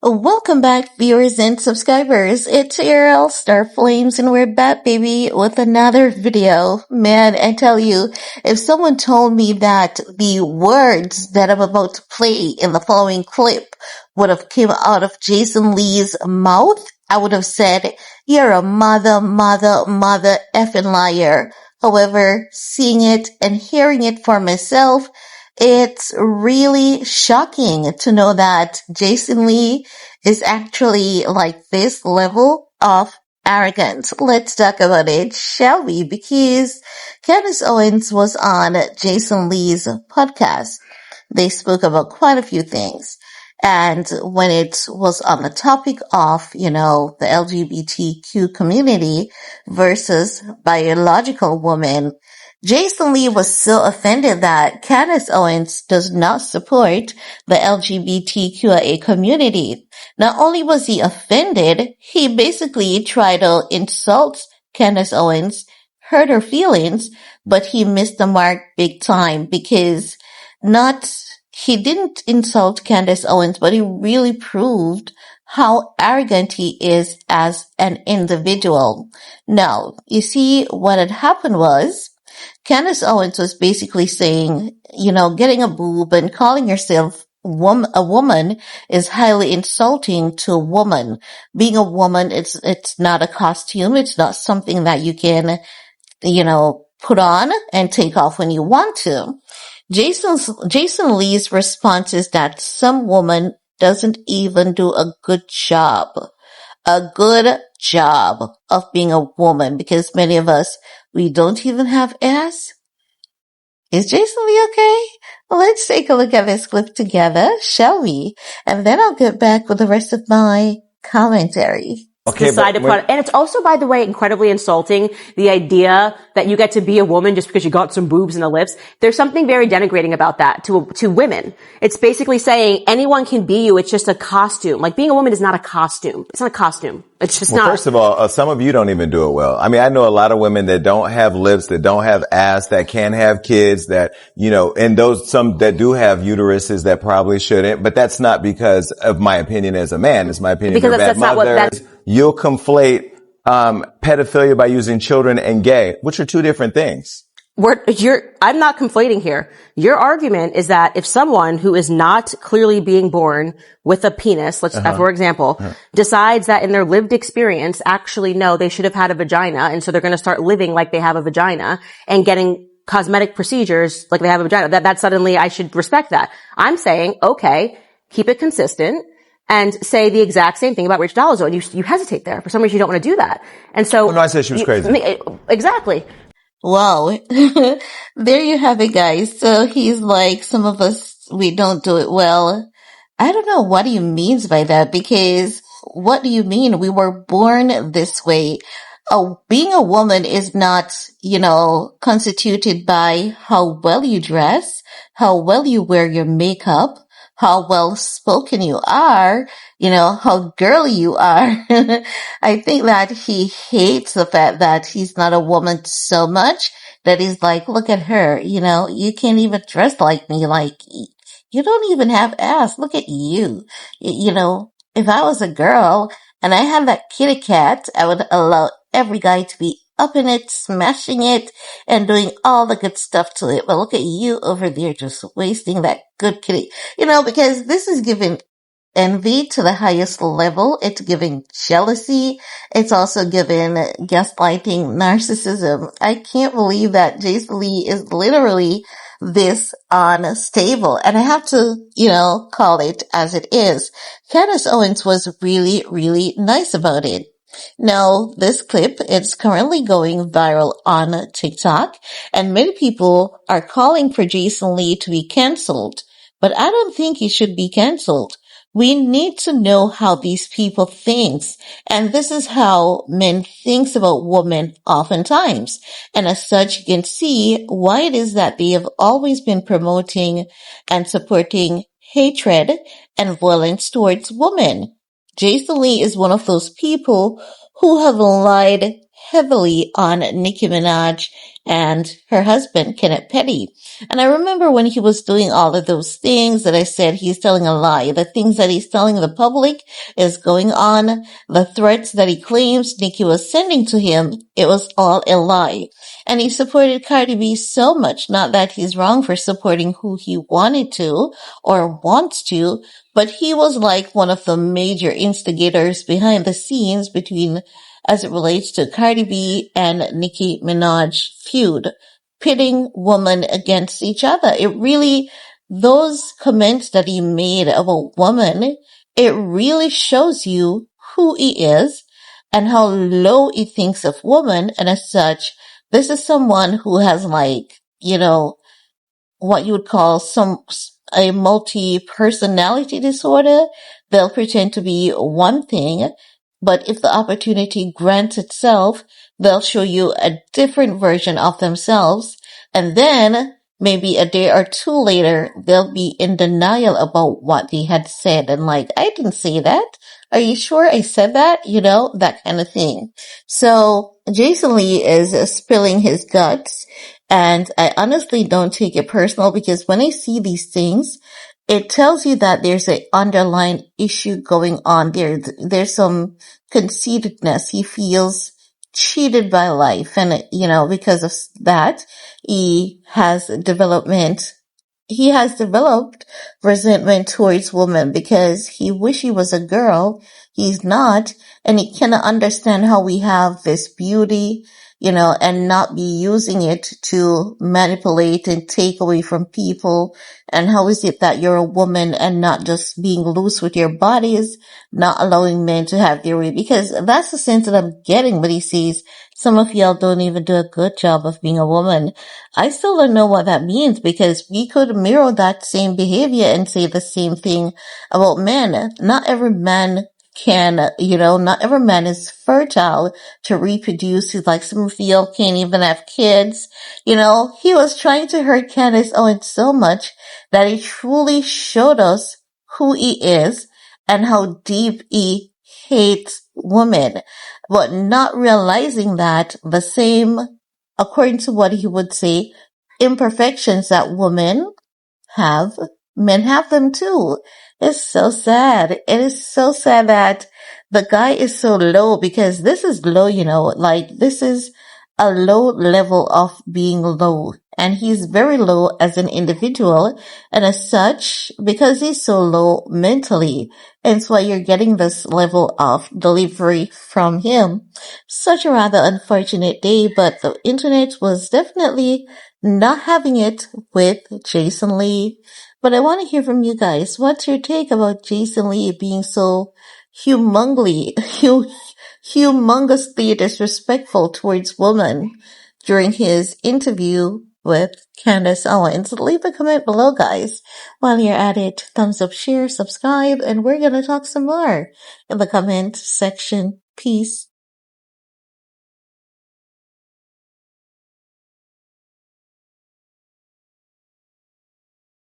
Welcome back, viewers and subscribers. It's Ariel, Star Flames, and we're back, baby, with another video. Man, I tell you, if someone told me that the words that I'm about to play in the following clip would have come out of Jason Lee's mouth, I would have said, "You're a mother effing liar." However, seeing it and hearing it for myself, it's really shocking to know that Jason Lee is actually like this level of arrogance. Let's talk about it, shall we? Because Candace Owens was on Jason Lee's podcast. They spoke about quite a few things. And when it was on the topic of, the LGBTQ community versus biological women, Jason Lee was so offended that Candace Owens does not support the LGBTQIA community. Not only was he offended, he basically tried to insult Candace Owens, hurt her feelings, but he missed the mark big time because he didn't insult Candace Owens, but he really proved how arrogant he is as an individual. Now, you see, what had happened was, Candace Owens was basically saying, getting a boob and calling yourself a woman is highly insulting to a woman. Being a woman, it's not a costume. It's not something that you can, put on and take off when you want to. Jason Lee's response is that some woman doesn't even do a good job of being a woman, because many of us, we don't even have ass. Is Jason Lee okay? Well, let's take a look at this clip together, shall we? And then I'll get back with the rest of my commentary. Okay, and it's also, by the way, incredibly insulting, the idea that you get to be a woman just because you got some boobs and the lips. There's something very denigrating about that to women. It's basically saying anyone can be you. It's just a costume. Like, being a woman is not a costume. It's not a costume. It's just not. First of all, some of you don't even do it well. I mean, I know a lot of women that don't have lips, that don't have ass, that can have kids, that, and some that do have uteruses that probably shouldn't, but that's not because of my opinion as a man. It's my opinion because that's not what that's. You'll conflate pedophilia by using children and gay, which are two different things. I'm not conflating here. Your argument is that if someone who is not clearly being born with a penis, for example, decides that in their lived experience, actually, no, they should have had a vagina, and so they're going to start living like they have a vagina and getting cosmetic procedures like they have a vagina, that suddenly I should respect that. I'm saying, okay, keep it consistent and say the exact same thing about Rachel Dolezal, and you hesitate there. For some reason, you don't want to do that. And so... Well, no, I said she was crazy. Exactly. Wow. There you have it, guys. So he's like, some of us, we don't do it well. I don't know what he means by that, because what do you mean? We were born this way. Being a woman is not, constituted by how well you dress, how well you wear your makeup, how well spoken you are, how girly you are. I think that he hates the fact that he's not a woman so much that he's like, look at her, you can't even dress like me. Like, you don't even have ass. Look at you. If I was a girl and I had that kitty cat, I would allow every guy to be up in it, smashing it, and doing all the good stuff to it. But look at you over there just wasting that good kitty. Because this is giving envy to the highest level. It's giving jealousy. It's also giving gaslighting, narcissism. I can't believe that Jason Lee is literally this unstable. And I have to, call it as it is. Candace Owens was really, really nice about it. Now, this clip is currently going viral on TikTok, and many people are calling for Jason Lee to be cancelled. But I don't think he should be cancelled. We need to know how these people think, and this is how men think about women oftentimes. And as such, you can see why it is that they have always been promoting and supporting hatred and violence towards women. Jason Lee is one of those people who have lied heavily on Nicki Minaj and her husband, Kenneth Petty. And I remember when he was doing all of those things that I said he's telling a lie. The things that he's telling the public is going on. The threats that he claims Nicki was sending to him, it was all a lie. And he supported Cardi B so much, not that he's wrong for supporting who he wanted to or wants to, but he was like one of the major instigators behind the scenes between, as it relates to Cardi B and Nicki Minaj feud, pitting women against each other. It really, those comments that he made about women, it really shows you who he is and how low he thinks of women. And as such, this is someone who has like, what you would call a multi-personality disorder. They'll pretend to be one thing, but if the opportunity grants itself, they'll show you a different version of themselves. And then maybe a day or two later, they'll be in denial about what they had said. And like, I didn't say that. Are you sure I said that? That kind of thing. So Jason Lee is spilling his guts. And I honestly don't take it personal because when I see these things, it tells you that there's an underlying issue going on there. There's some conceitedness. He feels cheated by life. And, because of that, he has developed resentment towards women because he wish he was a girl. He's not. And he cannot understand how we have this beauty, and not be using it to manipulate and take away from people. And how is it that you're a woman and not just being loose with your bodies, not allowing men to have their way? Because that's the sense that I'm getting when he says some of y'all don't even do a good job of being a woman. I still don't know what that means because we could mirror that same behavior and say the same thing about men. Not every man not every man is fertile to reproduce. Like some of y'all can't even have kids. He was trying to hurt Candace Owens so much that he truly showed us who he is and how deep he hates women, but not realizing that the same, according to what he would say, imperfections that women have, men have them too. It's so sad. It is so sad that the guy is so low because this is low, like this is a low level of being low. And he's very low as an individual. And as such, because he's so low mentally, and it's why you're getting this level of delivery from him. Such a rather unfortunate day, but the internet was definitely not having it with Jason Lee. But I want to hear from you guys. What's your take about Jason Lee being so humongously disrespectful towards women during his interview with Candace Owens? Leave a comment below, guys. While you're at it, thumbs up, share, subscribe, and we're going to talk some more in the comment section. Peace.